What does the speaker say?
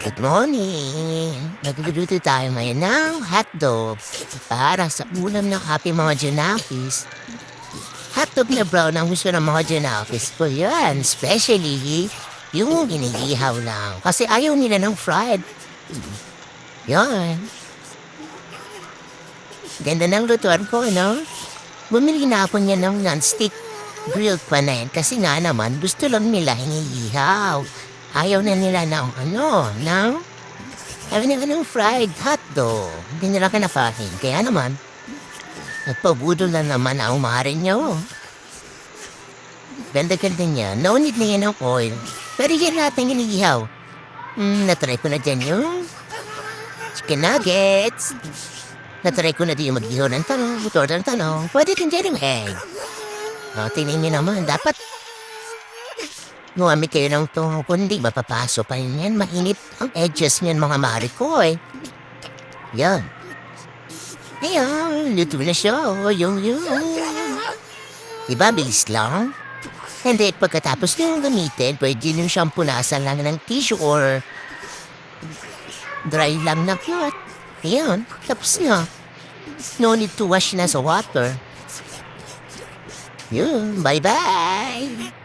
Good morning! Nagluluto tayo ngayon ng hotdog para sa ulam ng Happy mga Junakis. Hotdog na brown ang gusto ng mga Junakis ko yan. Especially yung iniihaw lang. Kasi ayaw nila ng fried. Yan. Ganda ng lutuan ko, no? Bumili na ako niya ng non-stick grilled pan na yan. Kasi nga naman, gusto lang nila iniihaw. Ayaw na nila ng no? Ayaw nila ng fried hotdog. Hindi nila kinapahin. Kaya naman, nagpabudol na naman ang umarin niyo. Ganda-ganda niya. No need na yan ng oil. Pero yan natin iniihaw. Natry ko na dyan yung chicken nuggets. Natry ko na din yung mag-ihaw ng tanong, butor ng tanong. Pwede din dyan yung egg. Tingnan niyo naman, dapat gumamit kayo ng tungo, kundi mapapaso pa rin yan. Mainit ang edges niyan, mga mari ko eh. Yan. Ayan, luto na siya. Yung. Diba, bilis lang? And then, pagkatapos nyo gamitin, pwede nyo siyang punasan lang ng tissue or dry lang na cloth. Ayan, tapos na. No need to wash na sa water. Yun, bye-bye!